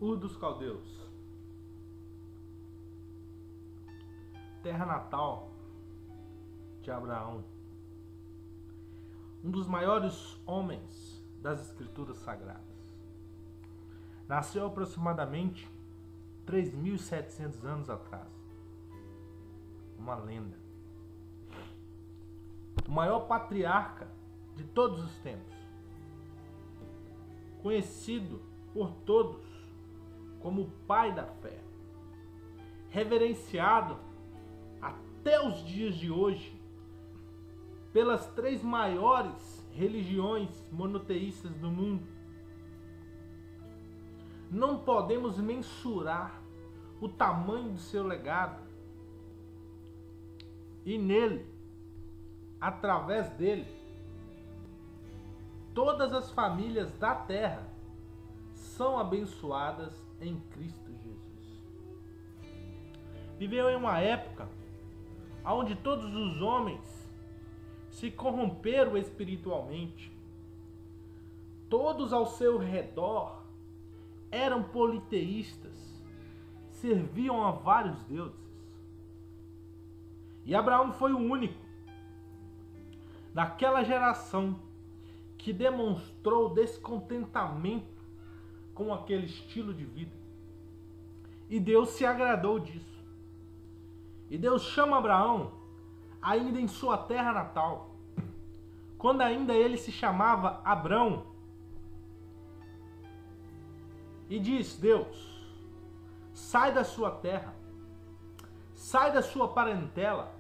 Ur dos Caldeus, terra natal de Abraão, um dos maiores homens das Escrituras Sagradas. Nasceu aproximadamente 3.700 anos atrás. Uma lenda. O maior patriarca de todos os tempos, conhecido por todos como o pai da fé, reverenciado até os dias de hoje pelas 3 maiores religiões monoteístas do mundo. Não podemos mensurar o tamanho do seu legado. E nele, através dele, todas as famílias da terra são abençoadas em Cristo Jesus. Viveu em uma época onde todos os homens se corromperam espiritualmente. Todos ao seu redor eram politeístas, serviam a vários deuses. E Abraão foi o único naquela geração que demonstrou descontentamento com aquele estilo de vida. E Deus se agradou disso. E Deus chama Abraão ainda em sua terra natal, quando ainda ele se chamava Abrão. E diz: Deus, sai da sua terra, sai da sua parentela,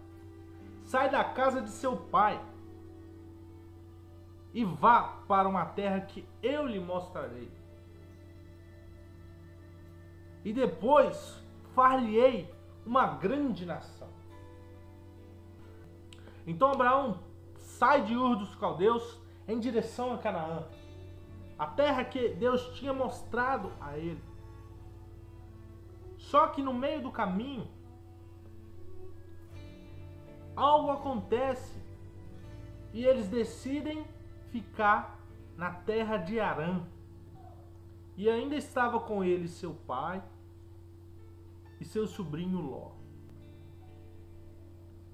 sai da casa de seu pai e vá para uma terra que eu lhe mostrarei. E depois far-lhe-ei uma grande nação. Então Abraão sai de Ur dos Caldeus em direção a Canaã, a terra que Deus tinha mostrado a ele. Só que no meio do caminho, algo acontece e eles decidem ficar na terra de Harã. E ainda estava com eles seu pai e seu sobrinho Ló.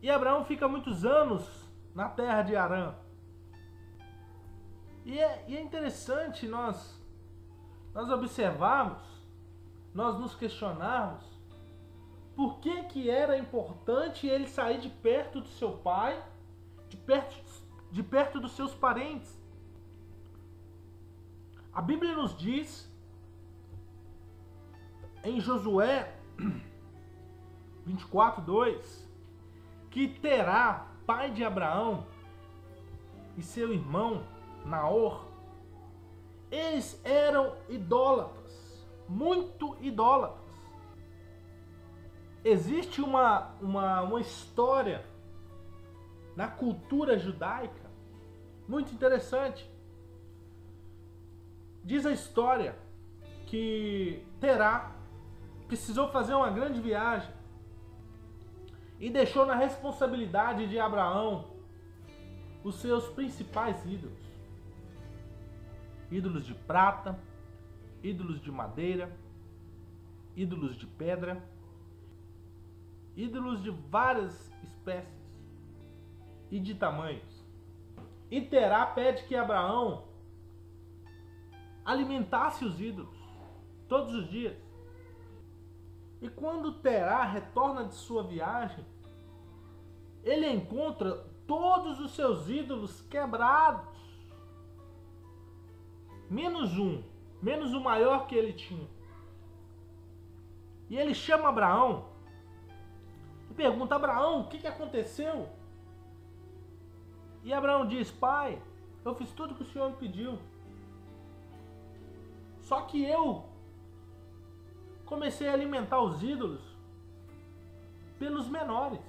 E Abraão fica muitos anos na terra de Harã. E é interessante nós observarmos, nós nos questionarmos por que era importante ele sair de perto do seu pai, de perto dos seus parentes. A Bíblia nos diz em Josué 24:2 que Terá, pai de Abraão, e seu irmão Naor, eles eram idólatras, muito idólatras. Existe uma história na cultura judaica muito interessante. Diz a história que Terá precisou fazer uma grande viagem e deixou na responsabilidade de Abraão os seus principais ídolos. Ídolos de prata, ídolos de madeira, ídolos de pedra, ídolos de várias espécies e de tamanhos. E Terá pede que Abraão alimentasse os ídolos todos os dias. E quando Terá retorna de sua viagem, ele encontra todos os seus ídolos quebrados, menos o maior que ele tinha. E ele chama Abraão e pergunta: Abraão, o que aconteceu? E Abraão diz: pai, eu fiz tudo que o Senhor me pediu. Só que eu comecei a alimentar os ídolos pelos menores.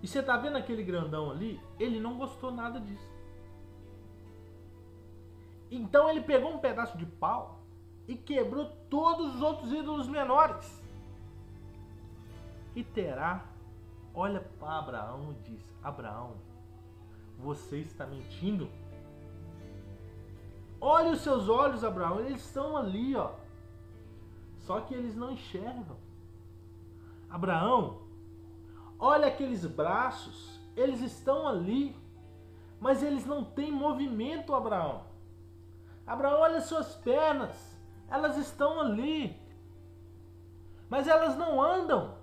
E você está vendo aquele grandão ali? Ele não gostou nada disso. Então ele pegou um pedaço de pau e quebrou todos os outros ídolos menores. E Terá olha para Abraão e diz: Abraão, você está mentindo? Olha os seus olhos, Abraão, eles estão ali, ó. Só que eles não enxergam. Abraão, olha aqueles braços, eles estão ali, mas eles não têm movimento, Abraão. Abraão, olha as suas pernas, elas estão ali, mas elas não andam.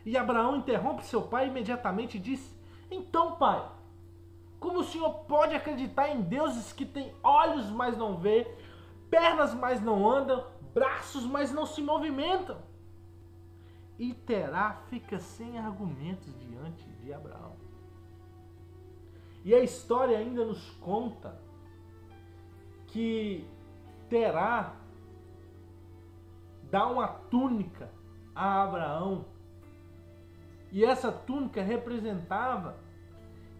E Abraão interrompe seu pai imediatamente e diz: então, pai, como o senhor pode acreditar em deuses que têm olhos, mas não vê, pernas, mas não andam, braços, mas não se movimentam? E Terá fica sem argumentos diante de Abraão. E a história ainda nos conta que Terá dá uma túnica a Abraão. E essa túnica representava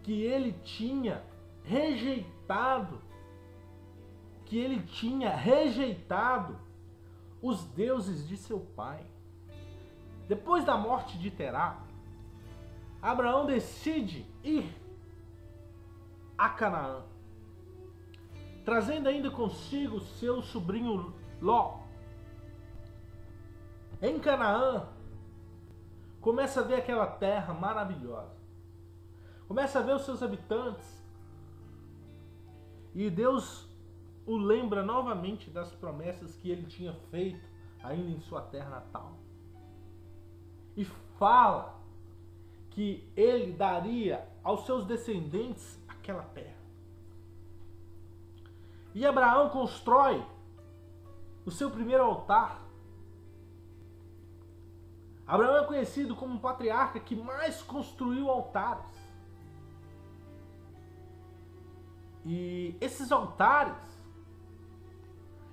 que ele tinha rejeitado os deuses de seu pai. Depois da morte de Terá, Abraão decide ir a Canaã, trazendo ainda consigo seu sobrinho Ló. Em Canaã, começa a ver aquela terra maravilhosa, começa a ver os seus habitantes, e Deus o lembra novamente das promessas que ele tinha feito ainda em sua terra natal. E fala que ele daria aos seus descendentes aquela terra. E Abraão constrói o seu primeiro altar. Abraão é conhecido como o patriarca que mais construiu altares. E esses altares,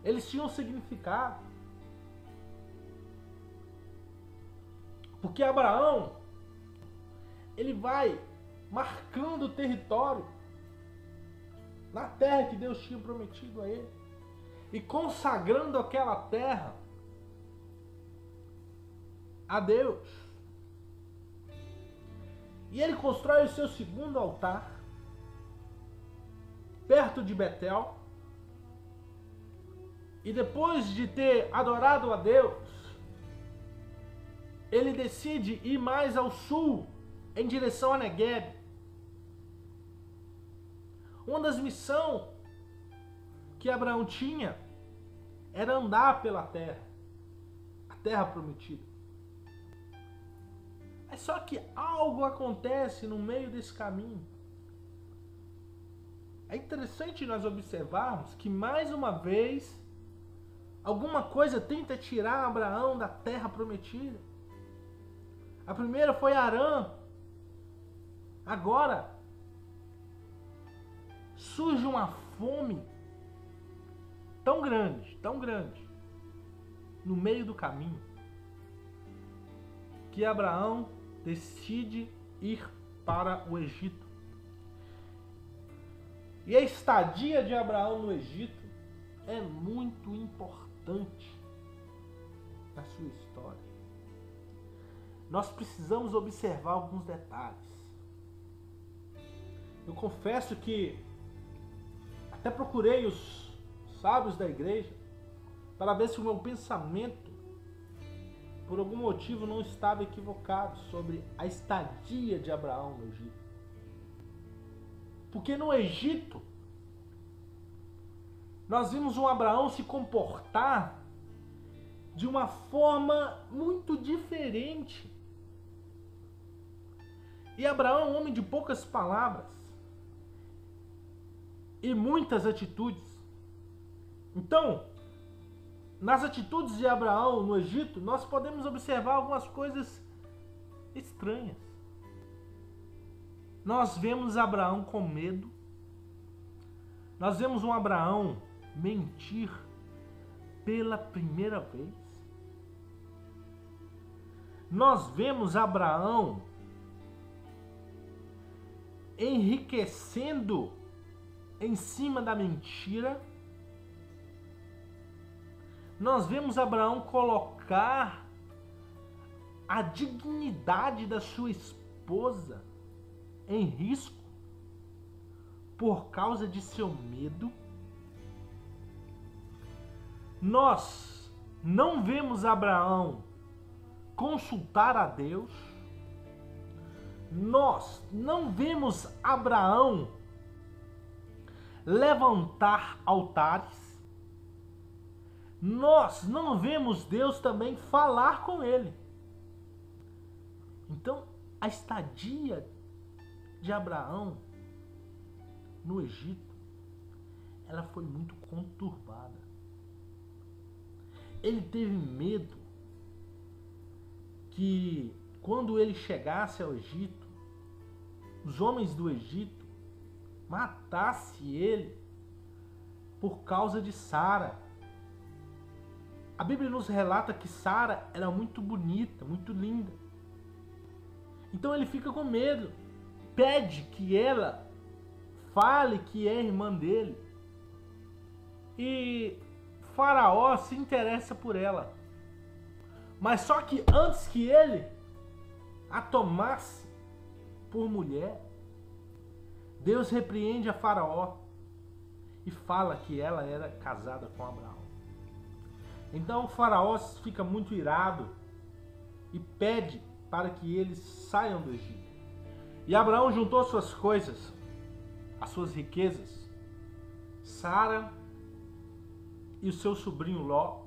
eles tinham um significado. Porque Abraão, ele vai marcando o território na terra que Deus tinha prometido a ele e consagrando aquela terra a Deus. E ele constrói o seu segundo altar perto de Betel. E depois de ter adorado a Deus, ele decide ir mais ao sul, em direção a Negueb. Uma das missões que Abraão tinha era andar pela terra, a terra prometida. É só que algo acontece no meio desse caminho. É interessante nós observarmos que mais uma vez alguma coisa tenta tirar Abraão da terra prometida. A primeira foi Harã. Agora surge uma fome tão grande, no meio do caminho, que Abraão decide ir para o Egito. E a estadia de Abraão no Egito é muito importante na sua história. Nós precisamos observar alguns detalhes. Eu confesso que até procurei os sábios da igreja para ver se o meu pensamento, por algum motivo, não estava equivocado sobre a estadia de Abraão no Egito. Porque no Egito, nós vimos um Abraão se comportar de uma forma muito diferente. E Abraão é um homem de poucas palavras e muitas atitudes. Então, nas atitudes de Abraão no Egito, nós podemos observar algumas coisas estranhas. Nós vemos Abraão com medo. Nós vemos um Abraão mentir pela primeira vez. Nós vemos Abraão enriquecendo em cima da mentira. Nós vemos Abraão colocar a dignidade da sua esposa em risco por causa de seu medo. nós não vemos Abraão consultar a Deus, nós não vemos Abraão levantar altares, nós não vemos Deus também falar com ele. Então, a estadia de Abraão no Egito, ela foi muito conturbada. Ele teve medo que quando ele chegasse ao Egito, os homens do Egito matassem ele por causa de Sara. A Bíblia nos relata que Sara era muito bonita, muito linda. Então ele fica com medo, pede que ela fale que é irmã dele. E Faraó se interessa por ela. Mas só que antes que ele a tomasse por mulher, Deus repreende a Faraó e fala que ela era casada com Abraão. Então o Faraó fica muito irado e pede para que eles saiam do Egito. E Abraão juntou suas coisas, as suas riquezas, Sara e o seu sobrinho Ló,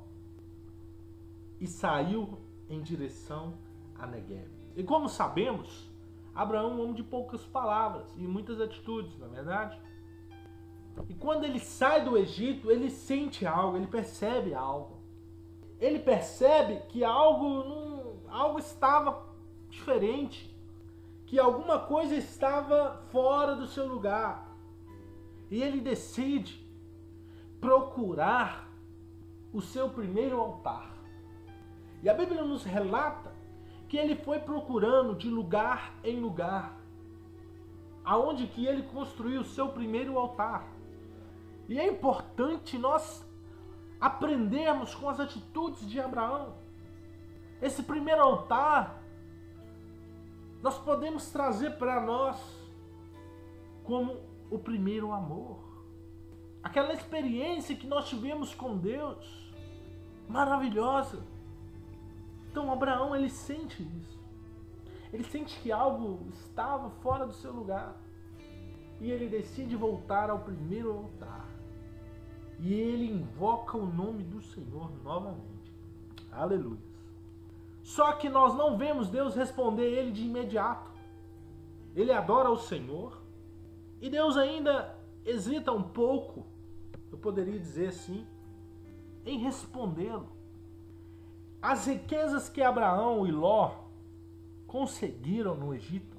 e saiu em direção a Negueb. E como sabemos, Abraão é um homem de poucas palavras e muitas atitudes, não é verdade? E quando ele sai do Egito, ele sente algo, ele percebe algo. Ele percebe que algo estava diferente, que alguma coisa estava fora do seu lugar. E ele decide procurar o seu primeiro altar. E a Bíblia nos relata que ele foi procurando de lugar em lugar, aonde que ele construiu o seu primeiro altar. E é importante nós aprendermos com as atitudes de Abraão. Esse primeiro altar, nós podemos trazer para nós como o primeiro amor. Aquela experiência que nós tivemos com Deus, maravilhosa. Então Abraão, ele sente isso. Ele sente que algo estava fora do seu lugar. E ele decide voltar ao primeiro altar. E ele invoca o nome do Senhor novamente. Aleluia. Só que nós não vemos Deus responder ele de imediato. Ele adora o Senhor. E Deus ainda hesita um pouco, eu poderia dizer assim, em respondê-lo. As riquezas que Abraão e Ló conseguiram no Egito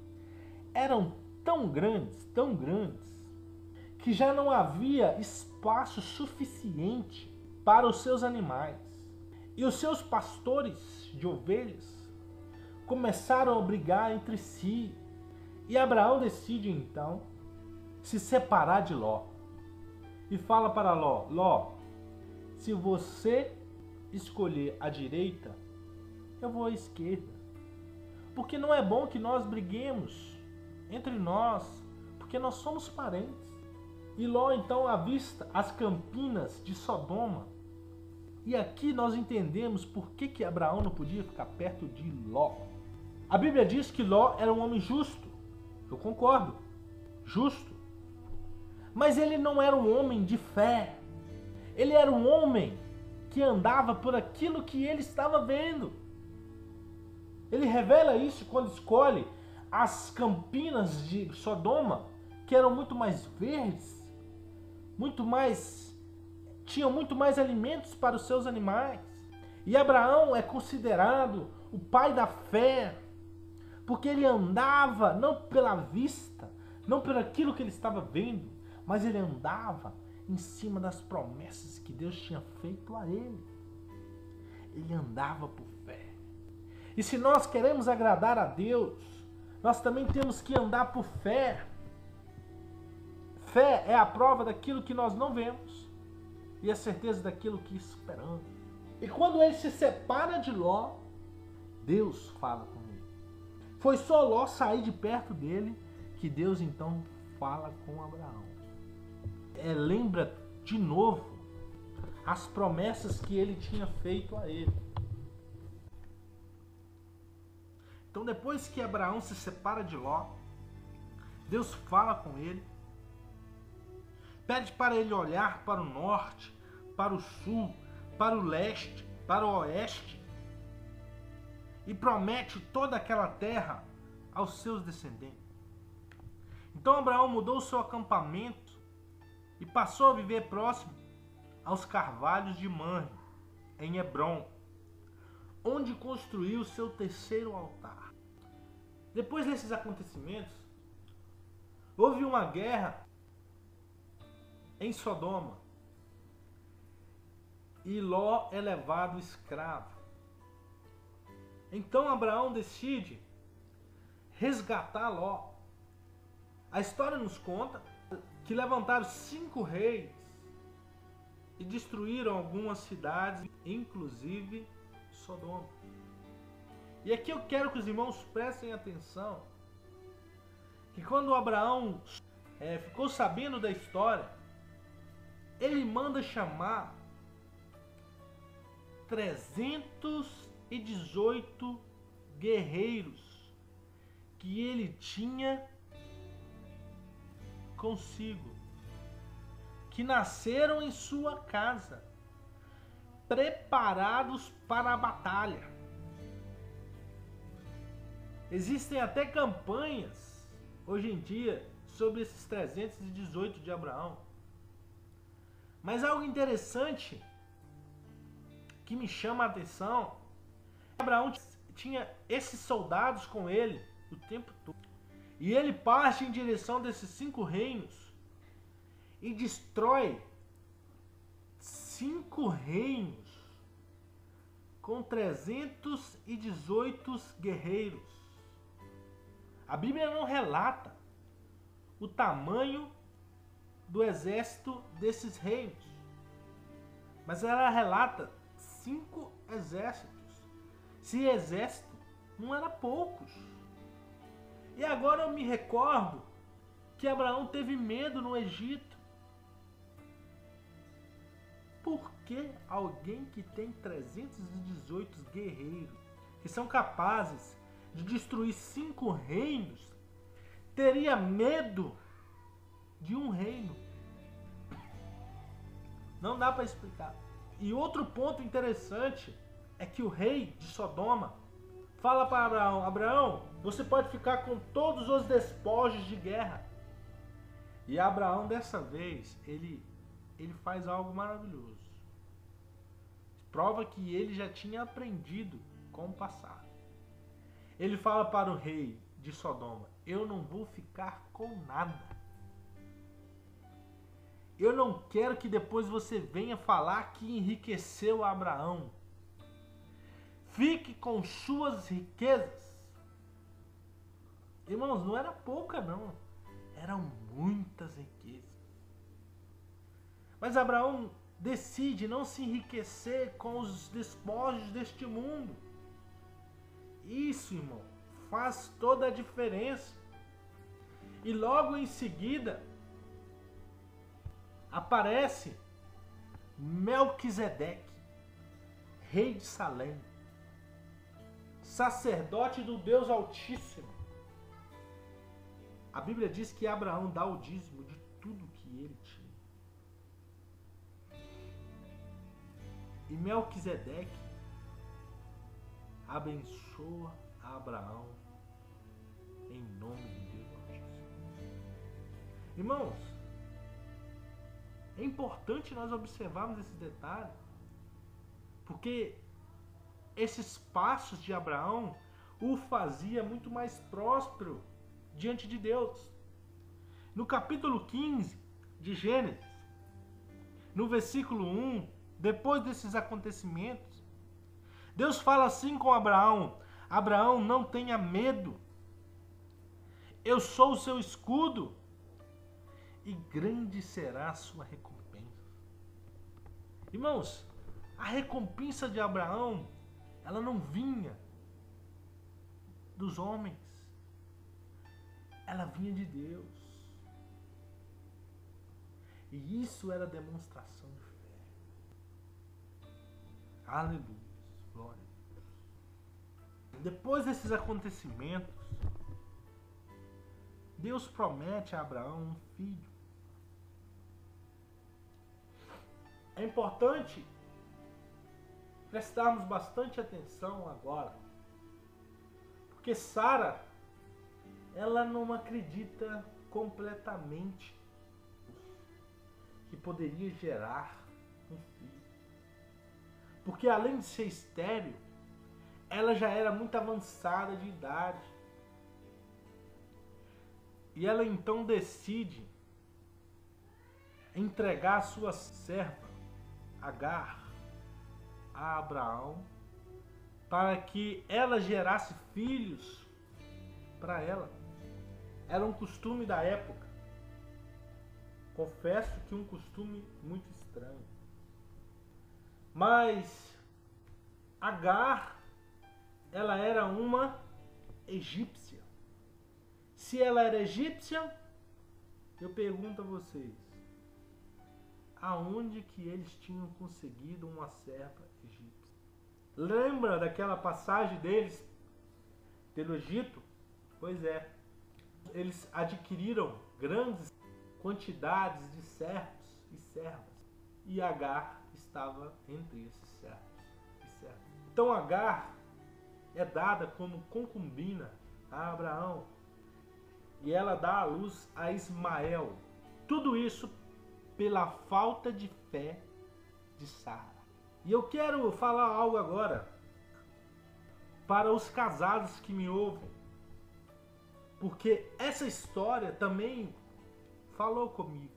eram tão grandes, que já não havia espaço suficiente para os seus animais. E os seus pastores de ovelhas começaram a brigar entre si. E Abraão decide então se separar de Ló. E fala para Ló: Ló, se você escolher a direita, eu vou à esquerda. Porque não é bom que nós briguemos entre nós, porque nós somos parentes. E Ló então avista as campinas de Sodoma. E aqui nós entendemos por que Abraão não podia ficar perto de Ló. A Bíblia diz que Ló era um homem justo. Eu concordo, justo. Mas ele não era um homem de fé. Ele era um homem que andava por aquilo que ele estava vendo. Ele revela isso quando escolhe as campinas de Sodoma, que eram muito mais verdes, tinham muito mais alimentos para os seus animais. E Abraão é considerado o pai da fé, porque ele andava não pela vista, não por aquilo que ele estava vendo, mas ele andava em cima das promessas que Deus tinha feito a ele. Ele andava por fé. E se nós queremos agradar a Deus, nós também temos que andar por fé. Fé é a prova daquilo que nós não vemos e a certeza daquilo que esperamos. E quando ele se separa de Ló, Deus fala com ele. Foi só Ló sair de perto dele que Deus então fala com Abraão. Lembra de novo as promessas que ele tinha feito a ele. Então, depois que Abraão se separa de Ló, Deus fala com ele, pede para ele olhar para o norte, para o sul, para o leste, para o oeste, e promete toda aquela terra aos seus descendentes. Então Abraão mudou o seu acampamento e passou a viver próximo aos carvalhos de Mamre, em Hebrom, onde construiu seu terceiro altar. Depois desses acontecimentos, houve uma guerra em Sodoma e Ló é levado escravo. Então Abraão decide resgatar Ló. A história nos conta que levantaram 5 reis e destruíram algumas cidades, inclusive Sodoma. E aqui eu quero que os irmãos prestem atenção, que quando Abraão ficou sabendo da história, ele manda chamar 318 guerreiros que ele tinha consigo, que nasceram em sua casa, preparados para a batalha. Existem até campanhas hoje em dia sobre esses 318 de Abraão. Mas algo interessante que me chama a atenção, Abraão tinha esses soldados com ele o tempo todo. E ele parte em direção desses 5 reinos e destrói 5 reinos com 318 guerreiros. A Bíblia não relata o tamanho do exército desses reinos, mas ela relata 5 exércitos. Se exército, não era poucos. E agora eu me recordo que Abraão teve medo no Egito. Por que alguém que tem 318 guerreiros, que são capazes de destruir 5 reinos, teria medo de um reino? Não dá para explicar. E outro ponto interessante é que o rei de Sodoma fala para Abraão: Abraão, você pode ficar com todos os despojos de guerra. E Abraão, dessa vez, ele faz algo maravilhoso. Prova que ele já tinha aprendido com o passado. Ele fala para o rei de Sodoma: eu não vou ficar com nada. Eu não quero que depois você venha falar que enriqueceu Abraão. Fique com suas riquezas. Irmãos, não era pouca não. Eram muitas riquezas. Mas Abraão decide não se enriquecer com os despojos deste mundo. Isso, irmão, faz toda a diferença. E logo em seguida aparece Melquisedeque, rei de Salém, sacerdote do Deus Altíssimo. A Bíblia diz que Abraão dá o dízimo de tudo que ele tinha. E Melquisedeque abençoa a Abraão em nome de Deus Altíssimo. Irmãos, é importante nós observarmos esse detalhe, porque esses passos de Abraão o fazia muito mais próspero diante de Deus. No capítulo 15 de Gênesis, no versículo 1, depois desses acontecimentos, Deus fala assim com Abraão: Abraão, não tenha medo, eu sou o seu escudo, e grande será a sua recompensa. Irmãos, a recompensa de Abraão, ela não vinha dos homens, ela vinha de Deus. E isso era demonstração de fé. Aleluia. Glória a Deus. Depois desses acontecimentos, Deus promete a Abraão um filho. É importante prestarmos bastante atenção agora, porque Sara, ela não acredita completamente que poderia gerar um filho. Porque além de ser estéril, ela já era muito avançada de idade. E ela então decide entregar a sua serva, Agar, a Abraão, para que ela gerasse filhos para ela. Era um costume da época. Confesso que um costume muito estranho. Mas Agar, ela era uma egípcia. Se ela era egípcia, eu pergunto a vocês, aonde que eles tinham conseguido uma serva egípcia? Lembra daquela passagem deles pelo Egito? Pois é, eles adquiriram grandes quantidades de servos e servas, e Agar estava entre esses servos e servas. Então Agar é dada como concubina a Abraão, e ela dá à luz a Ismael. Tudo isso pela falta de fé de Sara. E eu quero falar algo agora para os casados que me ouvem, porque essa história também falou comigo,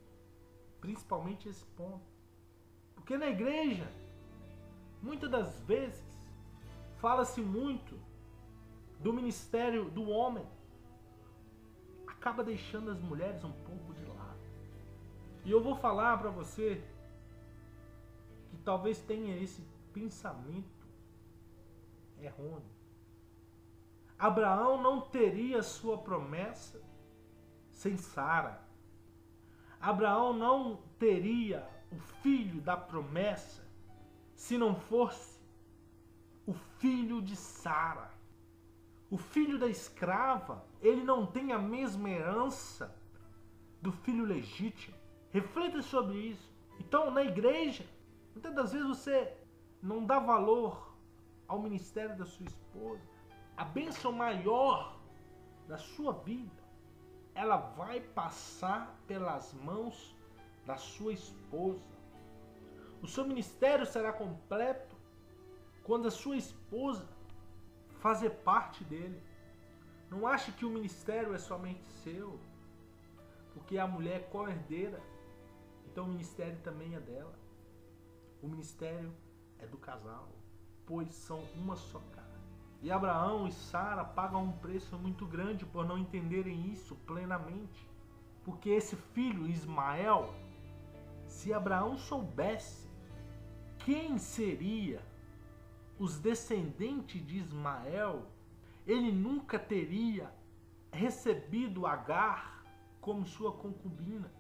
principalmente esse ponto. Porque na igreja, muitas das vezes, fala-se muito do ministério do homem, acaba deixando as mulheres um pouco de lado. E eu vou falar para você que talvez tenha esse pensamento errôneo. Abraão não teria sua promessa sem Sara. Abraão não teria o filho da promessa se não fosse o filho de Sara. O filho da escrava, ele não tem a mesma herança do filho legítimo. Reflita sobre isso. Então, na igreja, muitas das vezes você não dá valor ao ministério da sua esposa. A bênção maior da sua vida, ela vai passar pelas mãos da sua esposa. O seu ministério será completo quando a sua esposa fazer parte dele. Não ache que o ministério é somente seu, porque a mulher é co-herdeira, então o ministério também é dela. O ministério é do casal, pois são uma só carne. E Abraão e Sara pagam um preço muito grande por não entenderem isso plenamente. Porque esse filho, Ismael, se Abraão soubesse quem seria os descendentes de Ismael, ele nunca teria recebido Agar como sua concubina.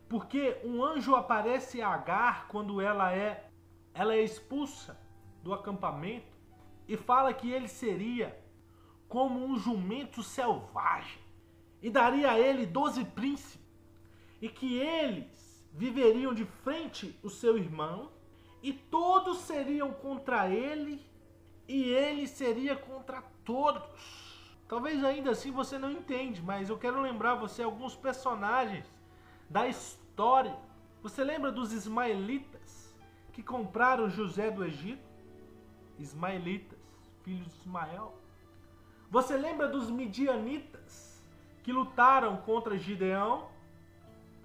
Porque um anjo aparece a Agar quando ela é expulsa do acampamento e fala que ele seria como um jumento selvagem e daria a ele 12 príncipes e que eles viveriam de frente o seu irmão e todos seriam contra ele e ele seria contra todos. Talvez ainda assim você não entende, mas eu quero lembrar você alguns personagens da história. Você lembra dos ismaelitas que compraram José do Egito? Ismaelitas, filhos de Ismael. Você lembra dos midianitas que lutaram contra Gideão?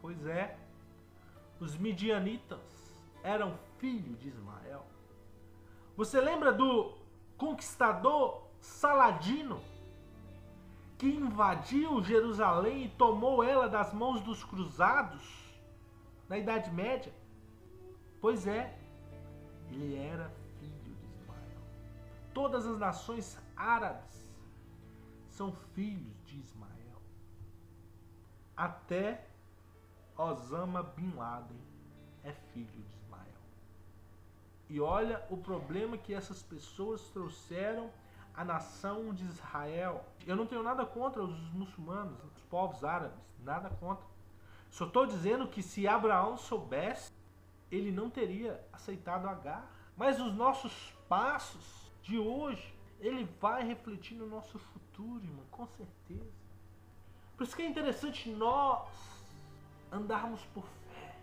Pois é, os midianitas eram filhos de Ismael. Você lembra do conquistador Saladino, que invadiu Jerusalém e tomou ela das mãos dos cruzados na Idade Média? Pois é, ele era filho de Ismael. Todas as nações árabes são filhos de Ismael. Até Osama Bin Laden é filho de Ismael. E olha o problema que essas pessoas trouxeram à nação de Israel. Eu não tenho nada contra os muçulmanos, os povos árabes, nada contra. Só estou dizendo que se Abraão soubesse, ele não teria aceitado Agar. Mas os nossos passos de hoje, ele vai refletir no nosso futuro, irmão, com certeza. Por isso que é interessante nós andarmos por fé.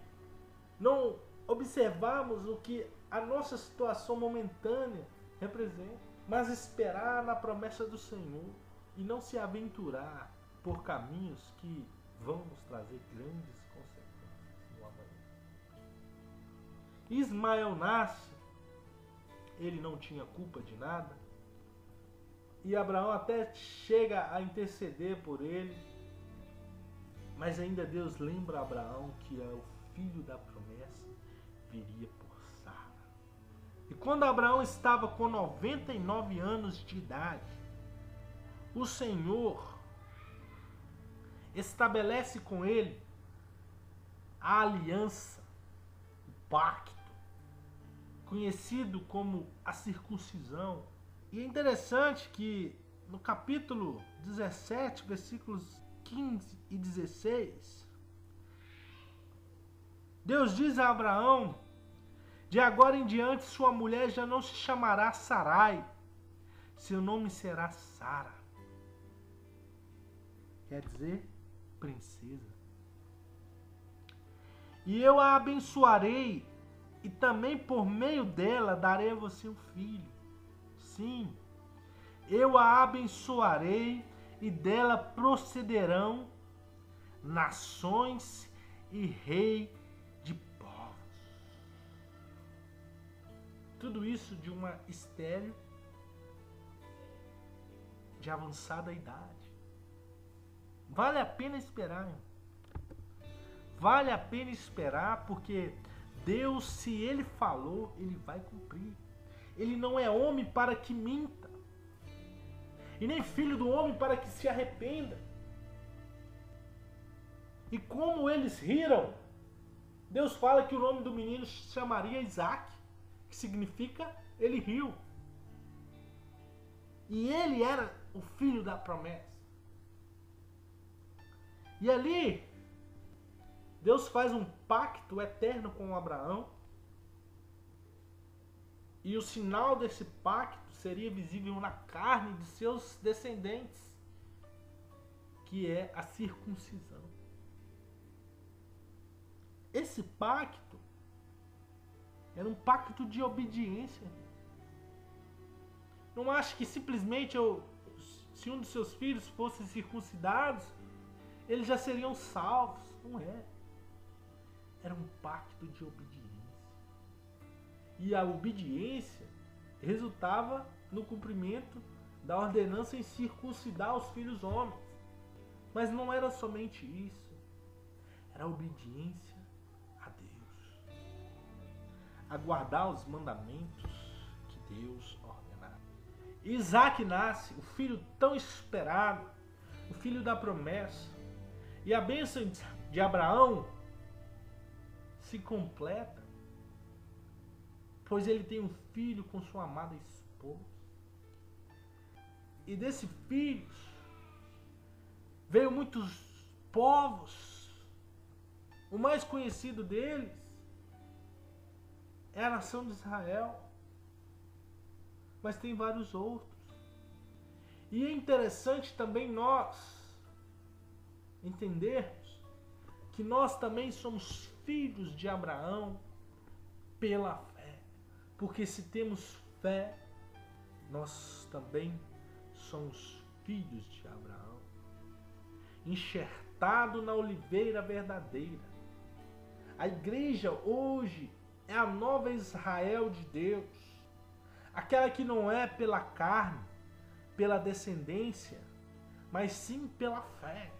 Não observarmos o que a nossa situação momentânea representa, mas esperar na promessa do Senhor e não se aventurar por caminhos que vão nos trazer grandes consequências no amanhã. Ismael nasce, ele não tinha culpa de nada, e Abraão até chega a interceder por ele, mas ainda Deus lembra a Abraão que é o filho da promessa viria por Sara. E quando Abraão estava com 99 anos de idade, o Senhor estabelece com ele a aliança, o pacto, conhecido como a circuncisão. E é interessante que no capítulo 17, versículos 15 e 16, Deus diz a Abraão: de agora em diante sua mulher já não se chamará Sarai, seu nome será Sara. Quer dizer, princesa. E eu a abençoarei, e também por meio dela darei a você um filho. Sim, eu a abençoarei, e dela procederão nações e rei de povos. Tudo isso de uma estéril de avançada idade. Vale a pena esperar, irmão. Vale a pena esperar, porque Deus, se Ele falou, Ele vai cumprir. Ele não é homem para que minta, e nem filho do homem para que se arrependa. E como eles riram, Deus fala que o nome do menino se chamaria Isaac, que significa ele riu. E ele era o filho da promessa. E ali, Deus faz um pacto eterno com Abraão. E o sinal desse pacto seria visível na carne de seus descendentes, que é a circuncisão. Esse pacto era um pacto de obediência. Não acho que simplesmente se um dos seus filhos fosse circuncidado, eles já seriam salvos. Não é. Era um pacto de obediência. E a obediência resultava no cumprimento da ordenança em circuncidar os filhos homens. Mas não era somente isso. Era a obediência a Deus. A guardar os mandamentos que Deus ordenava. Isaac nasce, o filho tão esperado, o filho da promessa. E a bênção de Abraão se completa, pois ele tem um filho com sua amada esposa. E desse filho veio muitos povos. O mais conhecido deles é a nação de Israel. Mas tem vários outros. E é interessante também nós entendermos que nós também somos filhos de Abraão pela fé. Porque se temos fé, nós também somos filhos de Abraão, enxertado na oliveira verdadeira. A igreja hoje é a nova Israel de Deus, aquela que não é pela carne, pela descendência, mas sim pela fé.